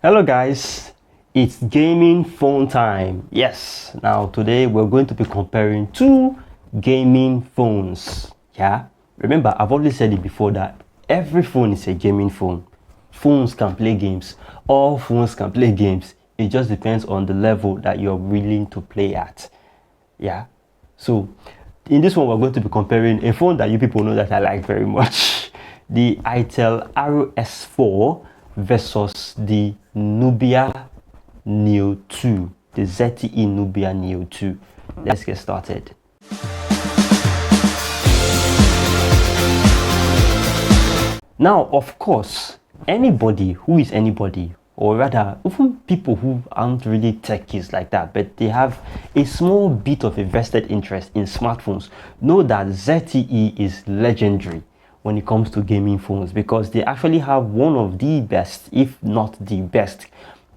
Hello guys, it's gaming phone time. Yes, now today we're going to be comparing two gaming phones. Yeah, remember I've already said it before that every phone is a gaming phone. Phones can play games. All phones can play games. It just depends on the level that you're willing to play at. Yeah, so in this one we're going to be comparing a phone that you people know that I like very much, the Itel RS4 versus the Nubia Neo 2, the ZTE Nubia Neo 2. Let's get started. Now, of course, anybody who is anybody, or rather, even people who aren't really techies like that, but they have a small bit of a vested interest in smartphones, know that ZTE is legendary when it comes to gaming phones because they actually have one of the best, if not the best,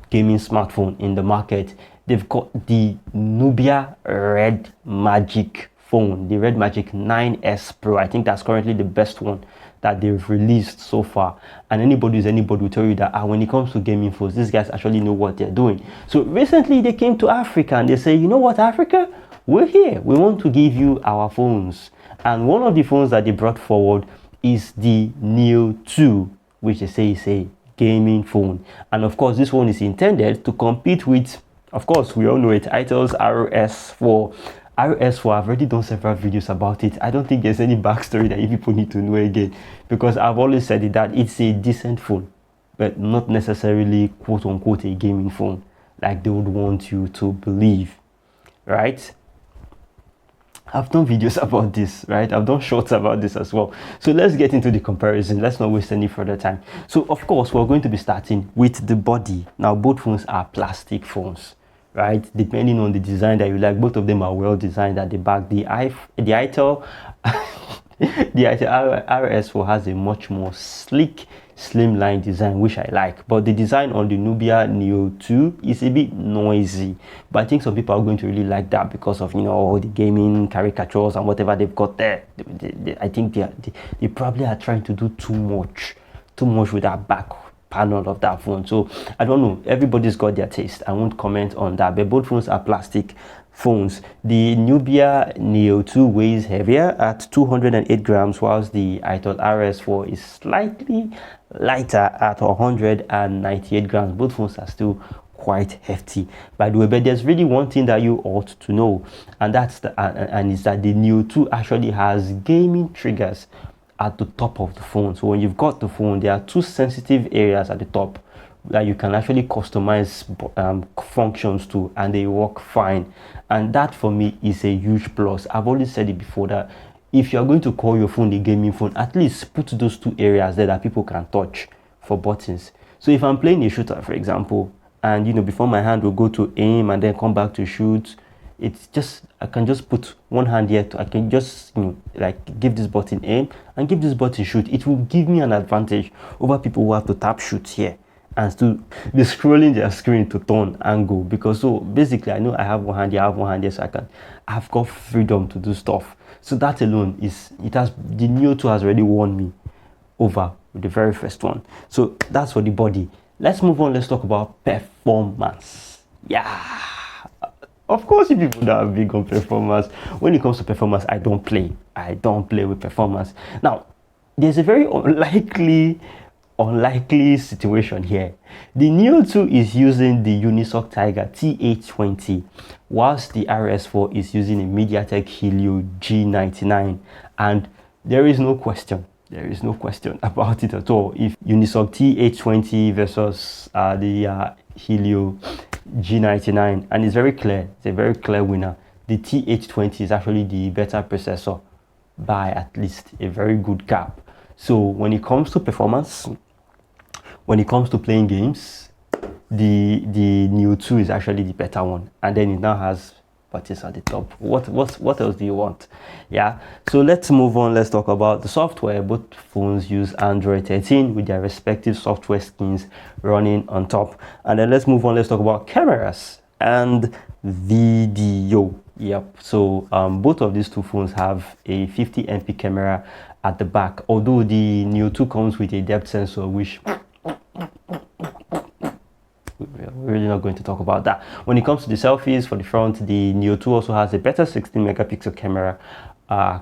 gaming smartphone in the market. They've got the Nubia Red Magic phone, the Red Magic 9S Pro. I think that's currently the best one that they've released so far, and anybody will tell you that when it comes to gaming phones, these guys actually know what they're doing. So recently they came to Africa and they say, you know what, Africa, we're here, we want to give you our phones. And one of the phones that they brought forward is the Neo 2, which they say is a gaming phone. And of course this one is intended to compete with, of course we all know it, Itel's RS4. RS4, I've already done several videos about it. I don't think there's any backstory that you people need to know again, because I've always said it that it's a decent phone, but not necessarily quote unquote a gaming phone like they would want you to believe, right? I've done videos about this, right? I've done shorts about this as well. So let's get into the comparison. Let's not waste any further time. So of course, we're going to be starting with the body. Now, both phones are plastic phones, right? Depending on the design that you like, both of them are well designed at the back. The Itel the Itel RS4 has a much more sleek, slimline design, which I like. But the design on the Nubia Neo 2 is a bit noisy. But I think some people are going to really like that because of, you know, all the gaming caricatures and whatever they've got there. I think they probably are trying to do too much with that back panel of that phone. So I don't know, everybody's got their taste. I won't comment on that, but both phones are plastic phones. The Nubia Neo 2 weighs heavier at 208 grams, whilst the Itel RS4 is slightly lighter at 198 grams. Both phones are still quite hefty, by the way. But there's really one thing that you ought to know, and that's is that the Neo 2 actually has gaming triggers at the top of the phone. So when you've got the phone, there are two sensitive areas at the top that you can actually customize functions to, and they work fine. And that for me is a huge plus. I've always said it before that if you're going to call your phone a gaming phone, at least put those two areas there that people can touch for buttons. So if I'm playing a shooter, for example, and you know, before my hand will go to aim and then come back to shoot, it's just, I can just put one hand here I can just, you know, like give this button aim and give this button shoot. It will give me an advantage over people who have to tap shoot here and still be scrolling their screen to turn angle, because so basically I know I have one hand here, I have one hand here, so I've got freedom to do stuff. So that alone the Neo 2 has already won me over with the very first one. So that's for the body. Let's move on. Let's talk about performance. Yeah, of course, you people that are big on performance. When it comes to performance, I don't play with performance. Now, there's a very unlikely situation here. The Neo 2 is using the Unisoc Tiger T820, whilst the RS4 is using a MediaTek Helio G99, and there is no question about it at all. If Unisoc T820 versus the Helio G99, and it's very clear, it's a very clear winner. The T820 is actually the better processor by at least a very good gap. So when it comes to performance, when it comes to playing games, the Neo 2 is actually the better one, and then it now has buttons at the top. What else do you want? Yeah, so let's move on. Let's talk about the software. Both phones use Android 13 with their respective software skins running on top. And then let's move on. Let's talk about cameras and video. Yep, so both of these two phones have a 50 MP camera at the back, although the Neo 2 comes with a depth sensor, which not going to talk about that. When it comes to the selfies for the front, the Neo 2 also has a better 16 megapixel camera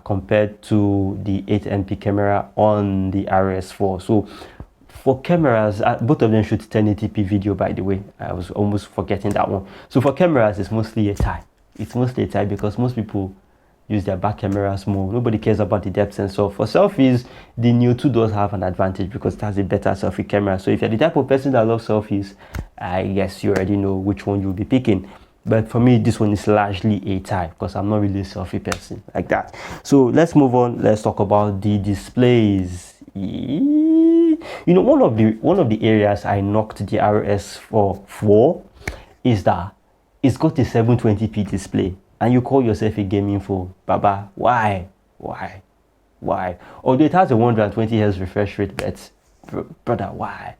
compared to the 8MP camera on the RS4. So for cameras, both of them shoot 1080p video, by the way. I was almost forgetting that one. So for cameras, it's mostly a tie. It's mostly a tie because most people use their back cameras more. Nobody cares about the depth sensor. For selfies, the Neo 2 does have an advantage because it has a better selfie camera. So if you're the type of person that loves selfies, I guess you already know which one you'll be picking. But for me, this one is largely a tie because I'm not really a selfie person like that. So let's move on. Let's talk about the displays. You know, one of the areas I knocked the RS4 for is that it's got a 720p display. And you call yourself a gaming phone, Baba? Why? Although it has a 120 Hz refresh rate, but brother, why?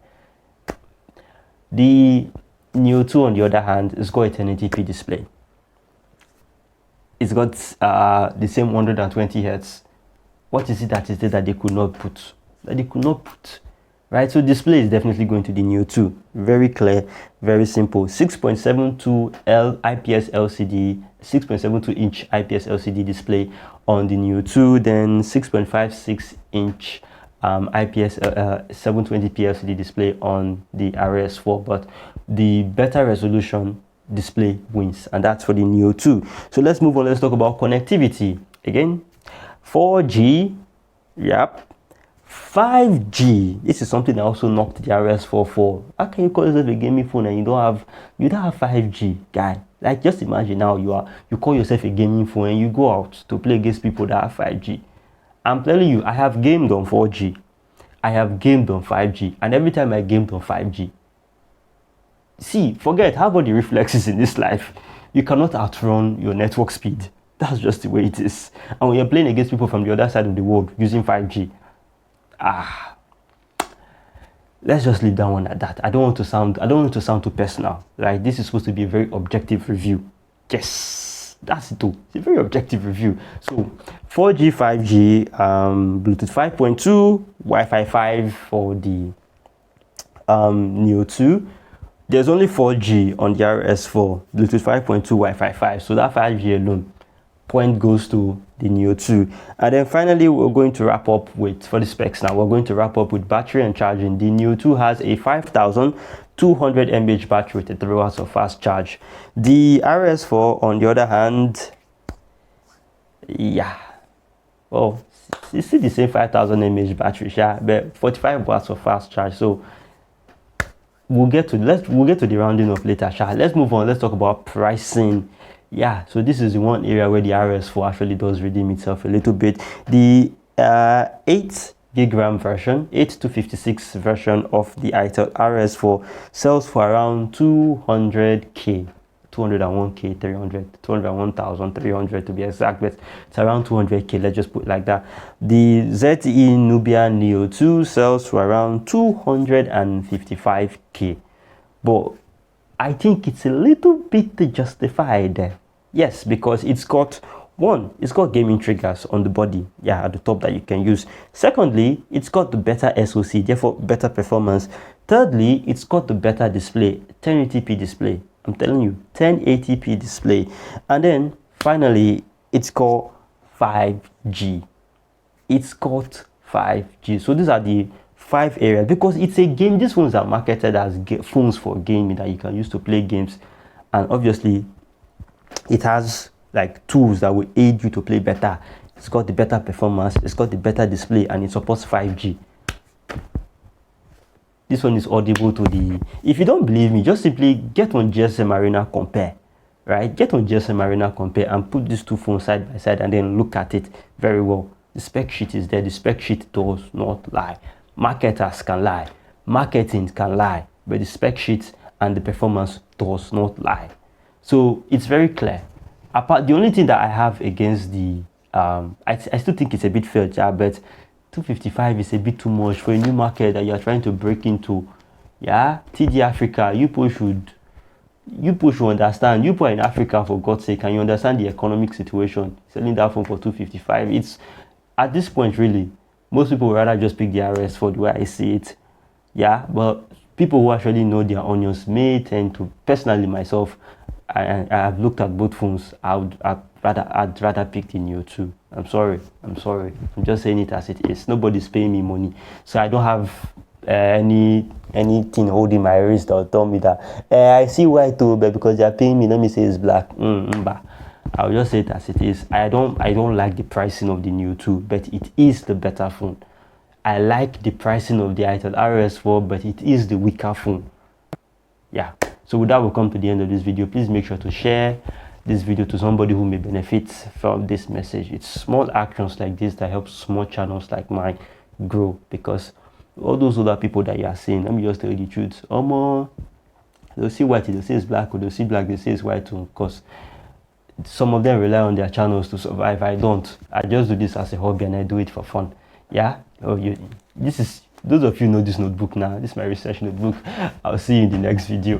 The Neo 2, on the other hand, has got a 1080p display. It's got the same 120 Hz. What is it that they could not put? Right? So display is definitely going to the Neo 2. Very clear, very simple. 6.72 IPS LCD, 6.72 inch IPS LCD display on the Neo 2, then 6.56 inch IPS 720p LCD display on the RS4. But the better resolution display wins, and that's for the Neo 2. So let's move on. Let's talk about connectivity. Again, 4G, yep. 5G. This is something that also knocked the RS4 for. How can you call yourself a gaming phone and you don't have 5G, guy? Like, just imagine now you call yourself a gaming phone and you go out to play against people that have 5G. I'm telling you, I have gamed on 4G. I have gamed on 5G, and every time I gamed on 5G, see, forget how about the reflexes in this life. You cannot outrun your network speed. That's just the way it is. And when you're playing against people from the other side of the world using 5G, let's just leave that one at that. I don't want to sound too personal. Right? This is supposed to be a very objective review. Yes, that's it too. It's a very objective review. So 4G, 5G, Bluetooth 5.2, Wi-Fi 5 for the Neo 2. There's only 4G on the RS4, Bluetooth 5.2, Wi-Fi 5. So that 5G alone, point goes to the Neo 2. And then finally, we're going to wrap up with, for the specs now, we're going to wrap up with battery and charging. The Neo 2 has a 5200 mAh battery with a 3 hours of fast charge. The RS4, on the other hand, yeah, well, it's still the same 5000 mAh battery, yeah, but 45 watts of fast charge. So we'll get to the rounding up later, sha. Let's move on. Let's talk about pricing. Yeah, so this is the one area where the RS4 actually does redeem itself a little bit. The 8 gig RAM version, 8 to 56 version of the Itel RS4 sells for around 200k, 201k 300, 201,300 to be exact, but it's around 200k. Let's just put it like that. The ZTE Nubia Neo 2 sells for around 255k, but I think it's a little bit justified. Yes, because it's got gaming triggers on the body, yeah, at the top that you can use. Secondly, it's got the better SoC, therefore better performance. Thirdly, it's got the better display, 1080p display. I'm telling you, 1080p display. And then finally, it's got 5G. It's got 5G. So these are the 5 areas, because it's a game. These phones are marketed as phones for gaming that you can use to play games, and obviously it has like tools that will aid you to play better. It's got the better performance, it's got the better display, and it supports 5G. This one is audible to the, if you don't believe me, just simply get on GSM Arena Compare, right? Get on GSM Arena Compare and put these two phones side by side and then look at it very well. The spec sheet is there. The spec sheet does not lie. Marketers can lie, marketing can lie, but the spec sheet and the performance does not lie. So it's very clear. Apart, the only thing that I have against the I still think it's a bit fair, yeah, but 255 is a bit too much for a new market that you're trying to break into. Yeah, TD Africa, you people should understand. You people are in Africa, for God's sake, and you understand the economic situation. Selling that phone for 255, it's at this point really, most people would rather just pick the RS4 the way I see it. Yeah, but people who actually know their onions may tend to, personally myself, I have looked at both phones. I'd rather pick the Neo 2. I'm sorry. I'm just saying it as it is. Nobody's paying me money, so I don't have anything holding my wrist that will tell me that I see white too, but because they are paying me, let me say it's black. I'll just say it as it is. I don't like the pricing of the Neo 2, but it is the better phone. I like the pricing of the Itel RS4, but it is the weaker phone. Yeah. So with that, we'll come to the end of this video. Please make sure to share this video to somebody who may benefit from this message. It's small actions like this that help small channels like mine grow, because all those other people that you are seeing, let me just tell you the truth. They'll see white, they'll say it's black, or they'll see black, they'll say it's white too, because some of them rely on their channels to survive. I don't. I just do this as a hobby and I do it for fun. Yeah. Those of you know this notebook now. This is my research notebook. I'll see you in the next video.